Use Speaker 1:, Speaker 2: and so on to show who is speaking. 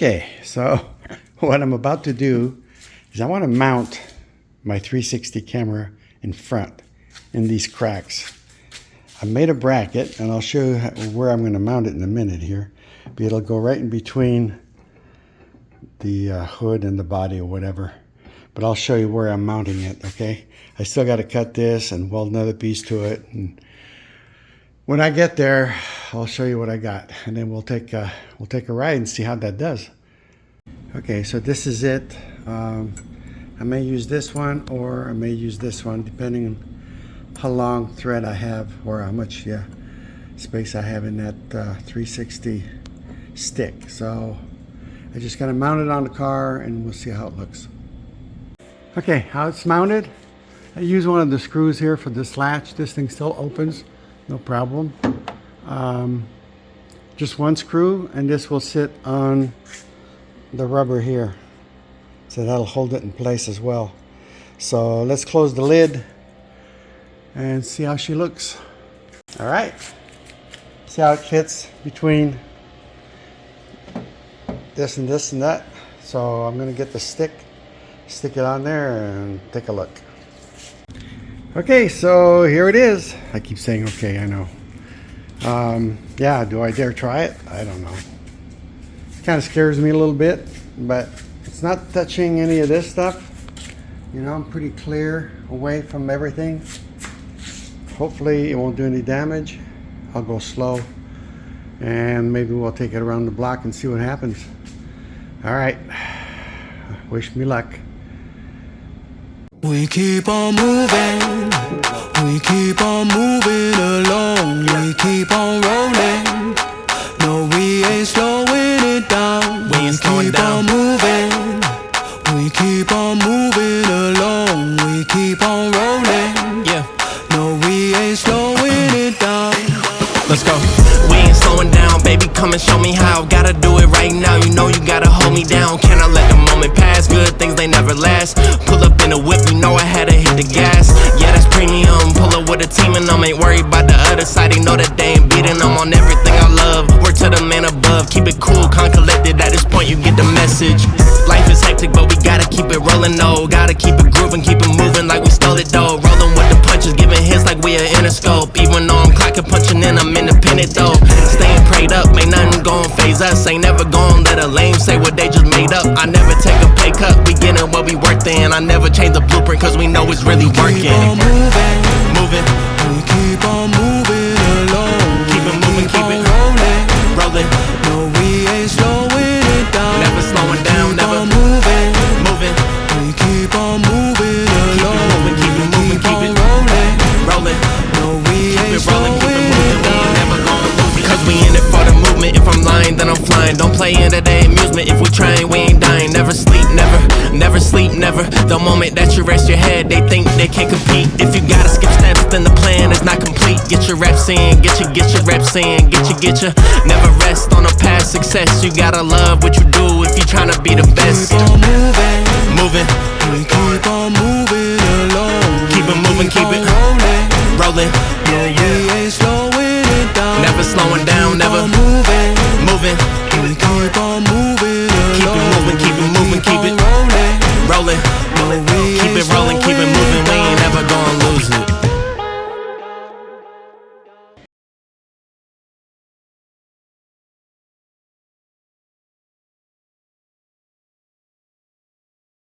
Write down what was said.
Speaker 1: Okay, so what I'm about to do is I want to mount my 360 camera in front in these cracks. I made a bracket, and I'll show you where I'm going to mount it in a minute here. But it'll go right in between the hood and the body or whatever. But I'll show you where I'm mounting it, okay? I still got to cut this and weld another piece to it. And when I get there, I'll show you what I got. And then we'll take a ride and see how that does. Okay, so this is it. I may use this one or I may use this one depending on how long thread I have or how much space I have in that 360 stick. So I just gotta mount it on the car and we'll see how it looks. Okay, how it's mounted. I use one of the screws here for this latch. This thing still opens, no problem. Just one screw, and this will sit on the rubber here. So that'll hold it in place as well. So let's close the lid and see how she looks. All right, see how it fits between this and this and that. So I'm gonna get the stick, stick it on there and take a look. Okay, so here it is. I keep saying okay, I know. Yeah, do I dare try it? I don't know. It kind of scares me a little bit, but it's not touching any of this stuff. You know, I'm pretty clear away from everything. Hopefully it won't do any damage. I'll go slow and maybe we'll take it around the block and see what happens. All right, wish me luck.
Speaker 2: We keep on moving, we keep on moving along, we keep on rolling. No, we ain't slowing it down. We ain't slowing down. Moving, we keep on moving along, we keep on rolling. Yeah. No, we ain't slowing it down. Let's go. We ain't slowing down, baby. Come and show me how. Gotta do it right now. You know you gotta hold me down. Can I let the moment pass? Good things they never last. Pull up in a whip, you know I had to hit the gas. Yeah, that's premium. Pull up with a team and I'm ain't worried about the other side. They know that they ain't beating. I'm on everything I love. Work to the man above. Keep it cool, calm, collected. At this point, you get the message. Life is hectic, but we gotta keep it rolling. No, gotta keep it grooving, keep it moving like we stole it though. Rolling with the punches, giving hits like we are Interscope. Even though I'm clocking, punching in, I'm independent though. Staying prayed up, ain't nothing gon' phase us. Ain't never gon' let a lame say what they just made up. I never take a pay cut, we getting what we worth in. I never change the blueprint cause we know it's really working. Keep on moving, moving. We keep on moving along. Keep it moving, keep it rolling, rolling. No, we ain't slowing it down. Never slowing down, never moving, moving. We keep on moving along. Keep it moving, keep it rolling, rolling. No, we ain't slowing it down. Never gonna lose it. Cause we in it for the movement. If I'm lying, then I'm flying. Don't play into the amusement. If we trying, we ain't dying. Never sleep, never sleep, never. The moment that you rest your head, they think they can't compete. If you gotta skip steps, then the plan is not complete. Get your reps in, get your reps in, get your. Never rest on a past success. You gotta love what you do if you tryna be the best. Keep on moving, moving. We keep on moving along. Keep it moving, keep it rolling, rolling. No, we ain't